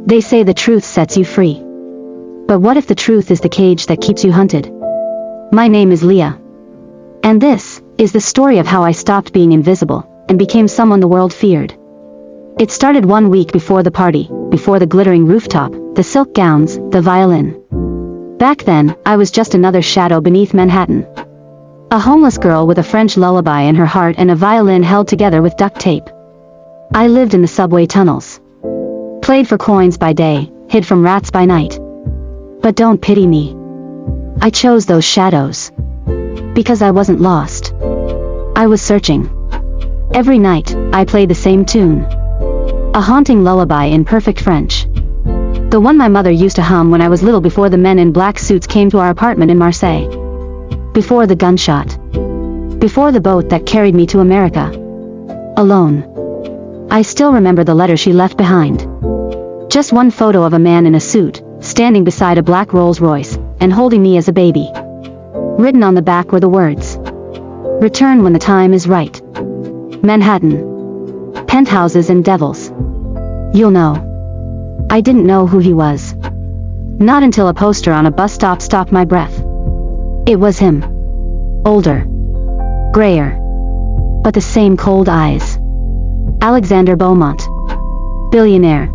They say the truth sets you free. But what if the truth is the cage that keeps you hunted? My name is Leah. And this is the story of how I stopped being invisible and became someone the world feared. It started 1 week before the party, before the glittering rooftop, the silk gowns, the violin. Back then, I was just another shadow beneath Manhattan. A homeless girl with a French lullaby in her heart and a violin held together with duct tape. I lived in the subway tunnels. Played for coins by day, hid from rats by night. But don't pity me. I chose those shadows. Because I wasn't lost. I was searching. Every night, I played the same tune. A haunting lullaby in perfect French. The one my mother used to hum when I was little before the men in black suits came to our apartment in Marseille. Before the gunshot. Before the boat that carried me to America. Alone. I still remember the letter she left behind. Just one photo of a man in a suit, standing beside a black Rolls Royce, and holding me as a baby. Written on the back were the words. Return when the time is right. Manhattan. Penthouses and devils. You'll know. I didn't know who he was. Not until a poster on a bus stop stopped my breath. It was him. Older. Grayer. But the same cold eyes. Alexander Beaumont. Billionaire.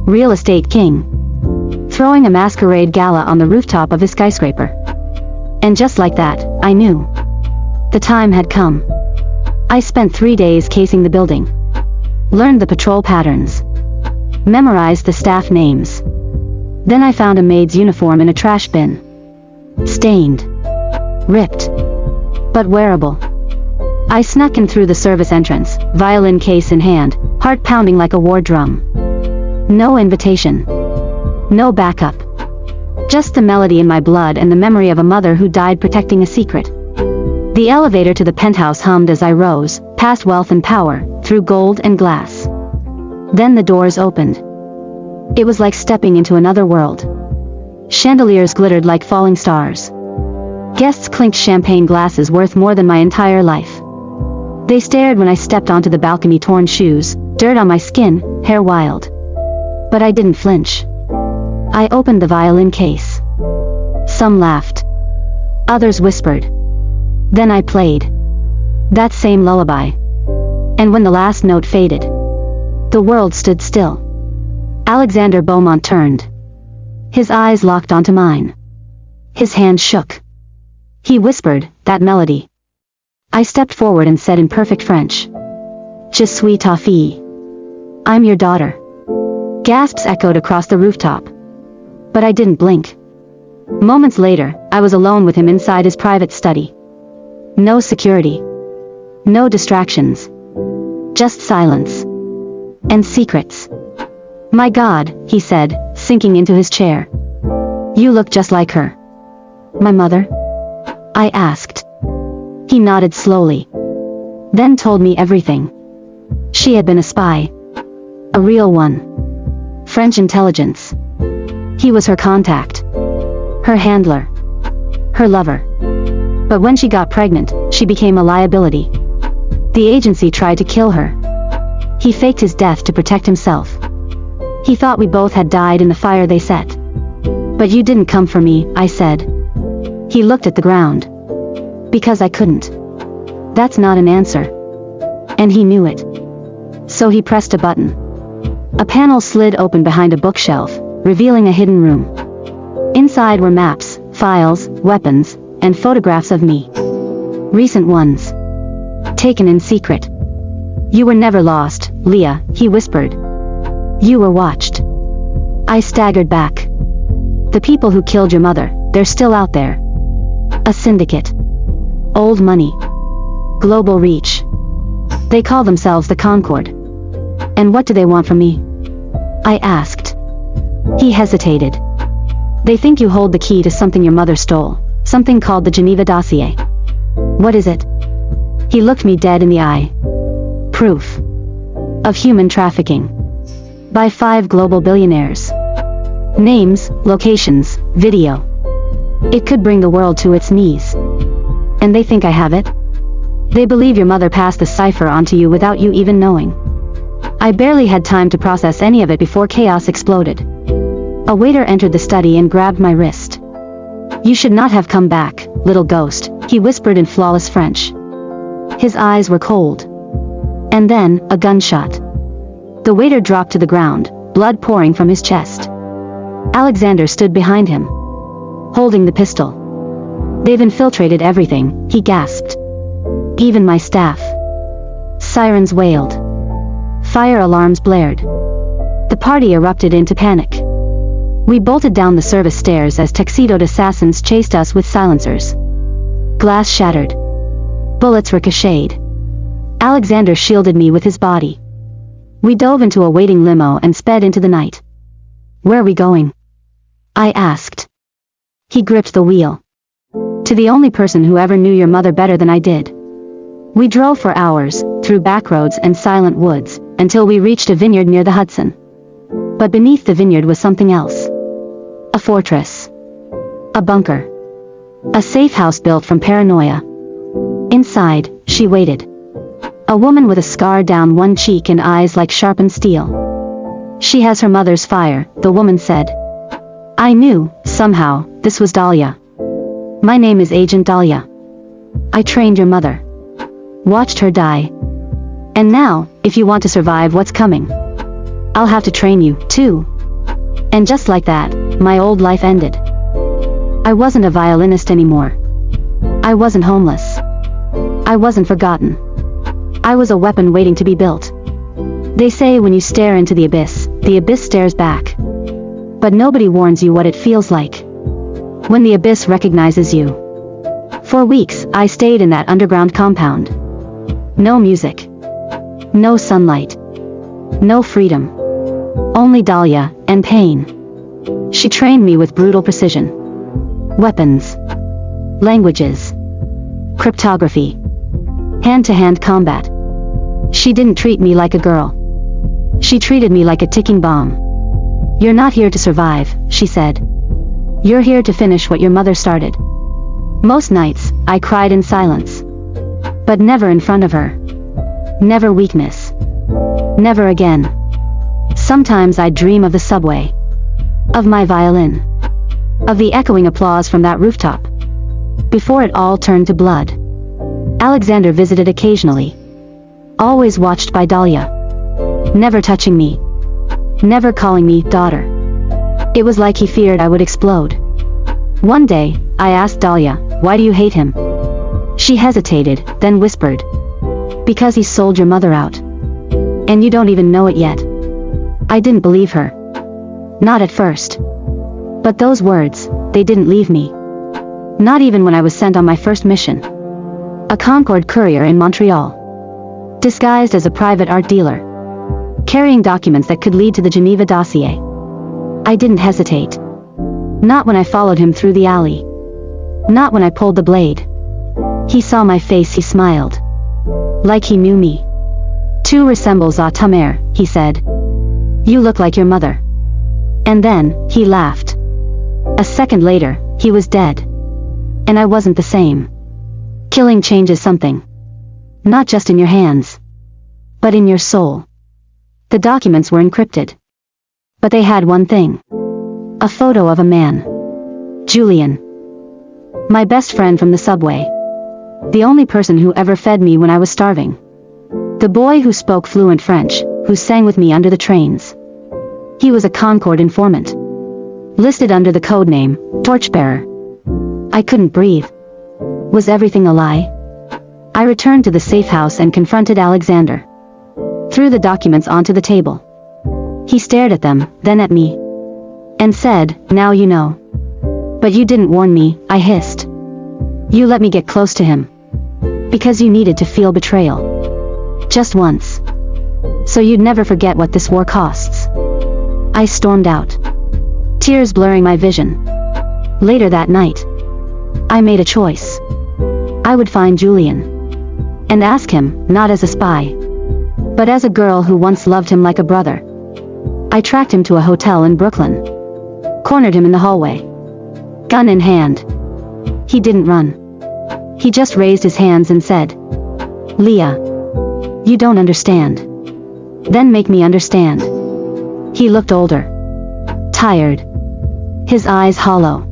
Real estate king. Throwing a masquerade gala on the rooftop of his skyscraper. And just like that, I knew. The time had come. I spent 3 days casing the building. Learned the patrol patterns. Memorized the staff names. Then I found a maid's uniform in a trash bin. Stained. Ripped. But wearable. I snuck in through the service entrance, violin case in hand, heart pounding like a war drum. No invitation. No backup. Just the melody in my blood and the memory of a mother who died protecting a secret. The elevator to the penthouse hummed as I rose, past wealth and power, through gold and glass. Then the doors opened. It was like stepping into another world. Chandeliers glittered like falling stars. Guests clinked champagne glasses worth more than my entire life. They stared when I stepped onto the balcony, torn shoes, dirt on my skin, hair wild. But I didn't flinch. I opened the violin case. Some laughed. Others whispered. Then I played. That same lullaby. And when the last note faded, the world stood still. Alexander Beaumont turned. His eyes locked onto mine. His hand shook. He whispered, that melody. I stepped forward and said in perfect French. Je suis ta fille. I'm your daughter. Gasps echoed across the rooftop. But I didn't blink. Moments later, I was alone with him inside his private study. No security. No distractions. Just silence. And secrets. My God, he said, sinking into his chair. You look just like her. My mother? I asked. He nodded slowly. Then told me everything. She had been a spy. A real one. French intelligence. He was her contact. Her handler. Her lover. But when she got pregnant, she became a liability. The agency tried to kill her. He faked his death to protect himself. He thought we both had died in the fire they set. But you didn't come for me, I said. He looked at the ground. Because I couldn't. That's not an answer. And he knew it. So he pressed a button. A panel slid open behind a bookshelf, revealing a hidden room. Inside were maps, files, weapons, and photographs of me. Recent ones. Taken in secret. You were never lost, Leah, he whispered. You were watched. I staggered back. The people who killed your mother, they're still out there. A syndicate. Old money. Global reach. They call themselves the Concord. And what do they want from me? I asked. He hesitated. They think you hold the key to something your mother stole, something called the Geneva dossier. What is it? He looked me dead in the eye. Proof. Of human trafficking. By 5 global billionaires. Names, locations, video. It could bring the world to its knees. And they think I have it? They believe your mother passed the cipher on to you without you even knowing. I barely had time to process any of it before chaos exploded. A waiter entered the study and grabbed my wrist. "You should not have come back, little ghost," he whispered in flawless French. His eyes were cold. And then, a gunshot. The waiter dropped to the ground, blood pouring from his chest. Alexander stood behind him, holding the pistol. "They've infiltrated everything," he gasped. "Even my staff." Sirens wailed. Fire alarms blared. The party erupted into panic. We bolted down the service stairs as tuxedoed assassins chased us with silencers. Glass shattered. Bullets ricocheted. Alexander shielded me with his body. We dove into a waiting limo and sped into the night. "Where are we going?" I asked. He gripped the wheel. "To the only person who ever knew your mother better than I did." We drove for hours, through backroads and silent woods, until we reached a vineyard near the Hudson. But beneath the vineyard was something else. A fortress. A bunker. A safe house built from paranoia. Inside, she waited. A woman with a scar down one cheek and eyes like sharpened steel. "She has her mother's fire," the woman said. I knew, somehow, this was Dahlia. "My name is Agent Dahlia. I trained your mother. Watched her die. And now, if you want to survive what's coming, I'll have to train you, too." And just like that, my old life ended. I wasn't a violinist anymore. I wasn't homeless. I wasn't forgotten. I was a weapon waiting to be built. They say when you stare into the abyss stares back. But nobody warns you what it feels like when the abyss recognizes you. For weeks, I stayed in that underground compound. No music. No sunlight. No freedom. Only Dahlia, and pain. She trained me with brutal precision. Weapons. Languages. Cryptography. Hand-to-hand combat. She didn't treat me like a girl. She treated me like a ticking bomb. "You're not here to survive," she said. "You're here to finish what your mother started." Most nights, I cried in silence. But never in front of her. Never weakness. Never again. Sometimes I'd dream of the subway. Of my violin. Of the echoing applause from that rooftop. Before it all turned to blood. Alexander visited occasionally. Always watched by Dahlia. Never touching me. Never calling me daughter. It was like he feared I would explode. One day, I asked Dahlia, "Why do you hate him?" She hesitated, then whispered, "Because he sold your mother out. And you don't even know it yet." I didn't believe her. Not at first. But those words, they didn't leave me. Not even when I was sent on my first mission. A Concorde courier in Montreal. Disguised as a private art dealer. Carrying documents that could lead to the Geneva dossier. I didn't hesitate. Not when I followed him through the alley. Not when I pulled the blade. He saw my face, he smiled. Like he knew me. "Tu resembles à ta mère," he said. "You look like your mother." And then, he laughed. A second later, he was dead. And I wasn't the same. Killing changes something. Not just in your hands. But in your soul. The documents were encrypted. But they had one thing. A photo of a man. Julian. My best friend from the subway. The only person who ever fed me when I was starving. The boy who spoke fluent French, who sang with me under the trains. He was a Concorde informant. Listed under the codename, Torchbearer. I couldn't breathe. Was everything a lie? I returned to the safe house and confronted Alexander. Threw the documents onto the table. He stared at them, then at me. And said, "Now you know." "But you didn't warn me," I hissed. "You let me get close to him. Because you needed to feel betrayal. Just once. So you'd never forget what this war costs." I stormed out. Tears blurring my vision. Later that night, I made a choice. I would find Julian. And ask him, not as a spy. But as a girl who once loved him like a brother. I tracked him to a hotel in Brooklyn. Cornered him in the hallway. Gun in hand. He didn't run. He just raised his hands and said, "Leah. You don't understand. Then make me understand. He looked older. Tired. His eyes hollow.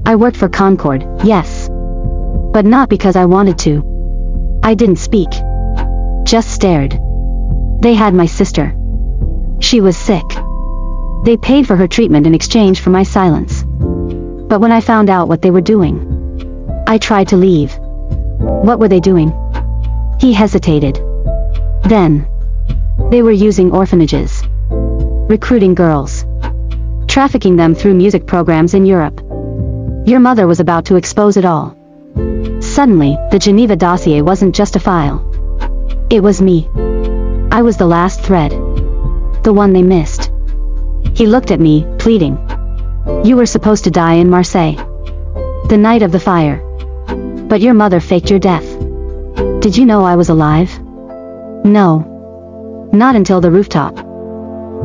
I worked for Concord, yes. But not because I wanted to. I didn't speak. Just stared. They had my sister. She was sick. They paid for her treatment in exchange for my silence. But when I found out what they were doing, I tried to leave. What were they doing? He hesitated. Then, they were using orphanages. Recruiting girls. Trafficking them through music programs in Europe. Your mother was about to expose it all. Suddenly, the Geneva dossier wasn't just a file. It was me. I was the last thread. The one they missed. He looked at me, pleading. You were supposed to die in Marseille. The night of the fire. But your mother faked your death. Did you know I was alive? No. Not until the rooftop.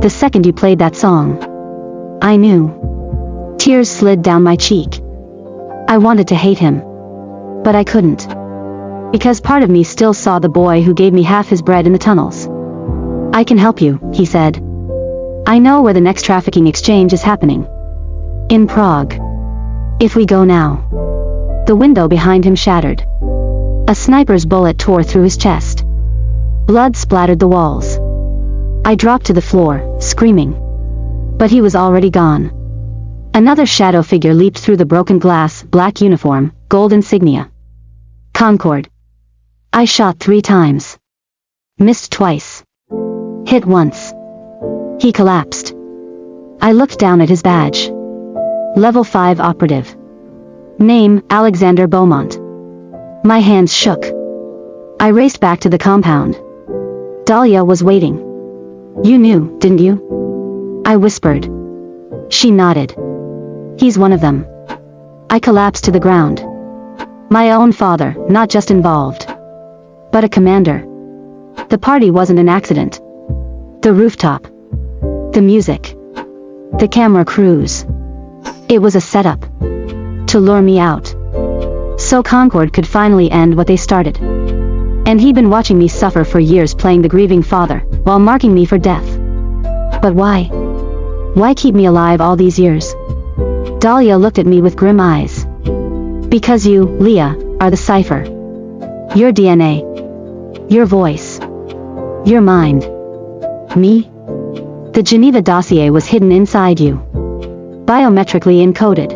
The second you played that song. I knew. Tears slid down my cheek. I wanted to hate him. But I couldn't. Because part of me still saw the boy who gave me half his bread in the tunnels. I can help you, he said. I know where the next trafficking exchange is happening. In Prague. If we go now. The window behind him shattered. A sniper's bullet tore through his chest. Blood splattered the walls. I dropped to the floor, screaming. But he was already gone. Another shadow figure leaped through the broken glass, black uniform, gold insignia. Concord. I shot 3 times. Missed twice. Hit once. He collapsed. I looked down at his badge. Level 5 operative. Name, Alexander Beaumont. My hands shook. I raced back to the compound. Dahlia was waiting. You knew, didn't you? I whispered. She nodded. He's one of them. I collapsed to the ground. My own father, not just involved, but a commander. The party wasn't an accident. The rooftop. The music. The camera crews. It was a setup. To lure me out. So Concord could finally end what they started. And he'd been watching me suffer for years playing the grieving father, while marking me for death. But why? Why keep me alive all these years? Dahlia looked at me with grim eyes. Because you, Leah, are the cipher. Your DNA. Your voice. Your mind. Me? The Geneva dossier was hidden inside you. Biometrically encoded.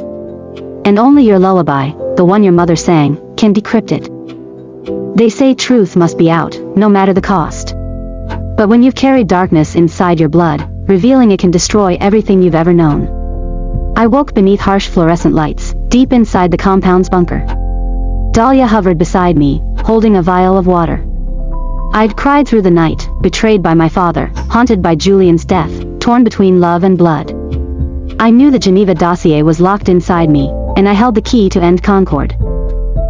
And only your lullaby, the one your mother sang, can decrypt it. They say truth must be out, no matter the cost. But when you've carried darkness inside your blood, revealing it can destroy everything you've ever known. I woke beneath harsh fluorescent lights, deep inside the compound's bunker. Dahlia hovered beside me, holding a vial of water. I'd cried through the night, betrayed by my father, haunted by Julian's death, torn between love and blood. I knew the Geneva dossier was locked inside me, and I held the key to end Concord.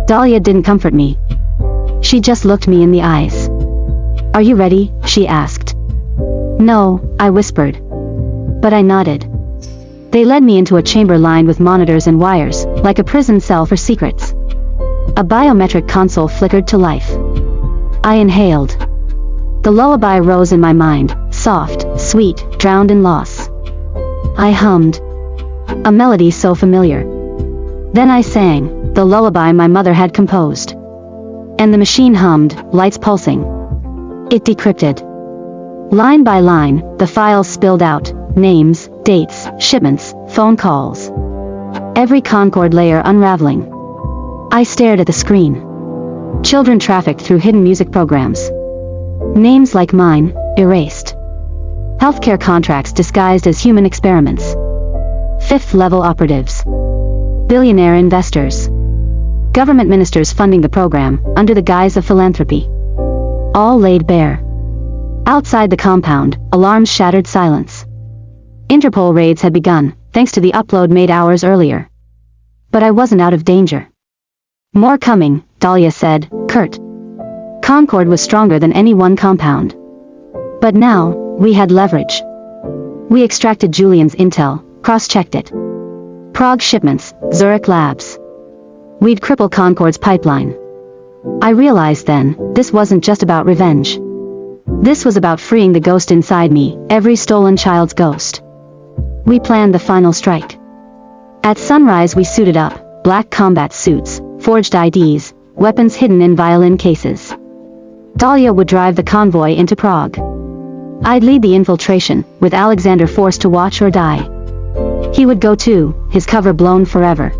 Dahlia didn't comfort me. She just looked me in the eyes. Are you ready? She asked. No, I whispered. But I nodded. They led me into a chamber lined with monitors and wires, like a prison cell for secrets. A biometric console flickered to life. I inhaled. The lullaby rose in my mind, soft, sweet, drowned in loss. I hummed. A melody so familiar. Then I sang, the lullaby my mother had composed. And the machine hummed, lights pulsing. It decrypted. Line by line, the files spilled out, names, dates, shipments, phone calls. Every Concord layer unraveling. I stared at the screen. Children trafficked through hidden music programs. Names like mine, erased. Healthcare contracts disguised as human experiments. 5th-level operatives. Billionaire investors. Government ministers funding the program, under the guise of philanthropy. All laid bare. Outside the compound, alarms shattered silence. Interpol raids had begun, thanks to the upload made hours earlier. But I wasn't out of danger. More coming, Dahlia said, curt. Concord was stronger than any one compound. But now, we had leverage. We extracted Julian's intel, cross-checked it. Prague shipments, Zurich labs. We'd cripple Concord's pipeline. I realized then, this wasn't just about revenge. This was about freeing the ghost inside me, every stolen child's ghost. We planned the final strike. At sunrise we suited up, black combat suits, forged IDs, weapons hidden in violin cases. Dahlia would drive the convoy into Prague. I'd lead the infiltration, with Alexander forced to watch or die. He would go too, his cover blown forever.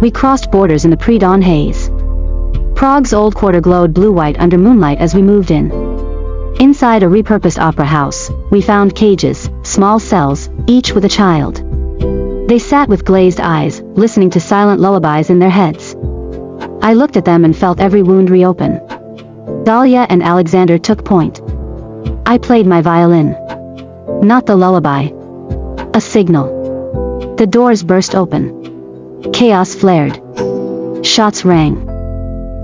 We crossed borders in the pre-dawn haze. Prague's old quarter glowed blue-white under moonlight as we moved in. Inside a repurposed opera house, we found cages, small cells, each with a child. They sat with glazed eyes, listening to silent lullabies in their heads. I looked at them and felt every wound reopen. Dahlia and Alexander took point. I played my violin. Not the lullaby. A signal. The doors burst open. Chaos flared. Shots rang.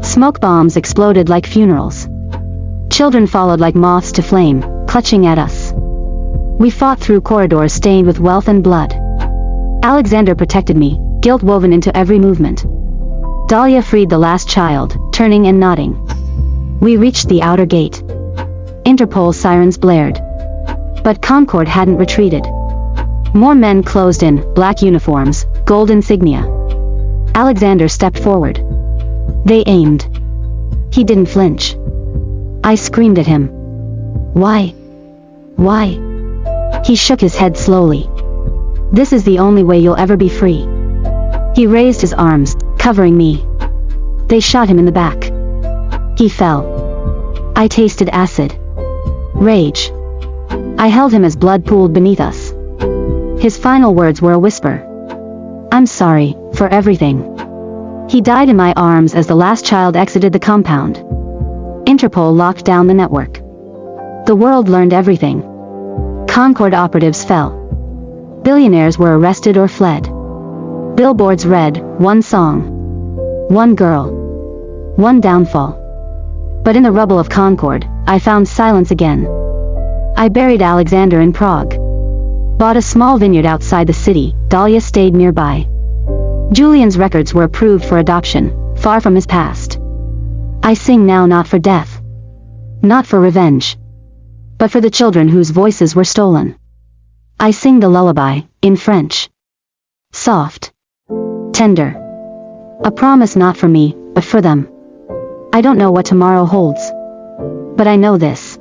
Smoke bombs exploded like funerals. Children followed like moths to flame, clutching at us. We fought through corridors stained with wealth and blood. Alexander protected me, guilt woven into every movement. Dahlia freed the last child, turning and nodding. We reached the outer gate. Interpol sirens blared. But Concord hadn't retreated. More men closed in, black uniforms, gold insignia. Alexander stepped forward. They aimed. He didn't flinch. I screamed at him. Why? Why? He shook his head slowly. This is the only way you'll ever be free. He raised his arms, covering me. They shot him in the back. He fell. I tasted acid. Rage. I held him as blood pooled beneath us. His final words were a whisper. I'm sorry, for everything. He died in my arms as the last child exited the compound. Interpol locked down the network. The world learned everything. Concord operatives fell. Billionaires were arrested or fled. Billboards read, one song. One girl. One downfall. But in the rubble of Concord, I found silence again. I buried Alexander in Prague. Bought a small vineyard outside the city. Dahlia stayed nearby. Julian's records were approved for adoption, far from his past. I sing now not for death. Not for revenge. But for the children whose voices were stolen. I sing the lullaby, in French. Soft. Tender. A promise not for me, but for them. I don't know what tomorrow holds. But I know this.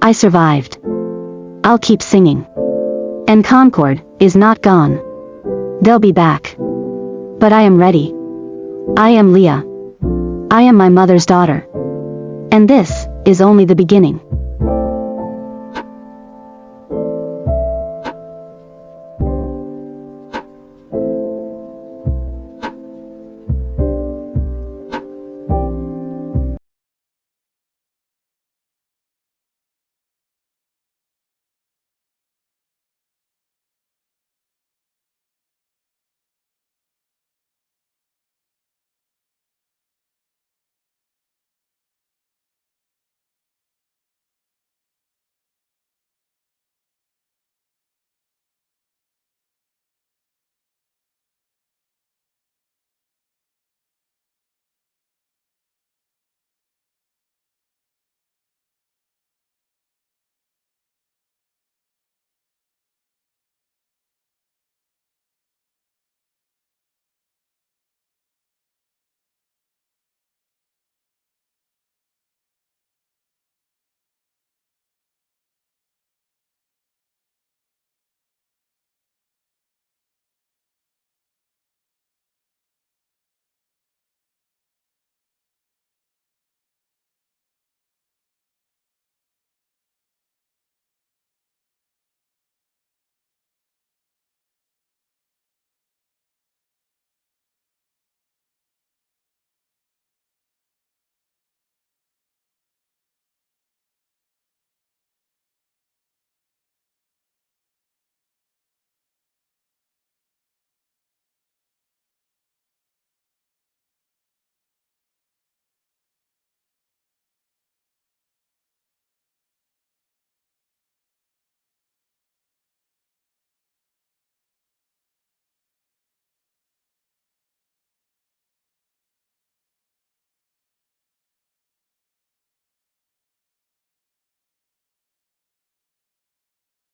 I survived. I'll keep singing. And Concord is not gone. They'll be back. But I am ready. I am Leah. I am my mother's daughter. And this is only the beginning.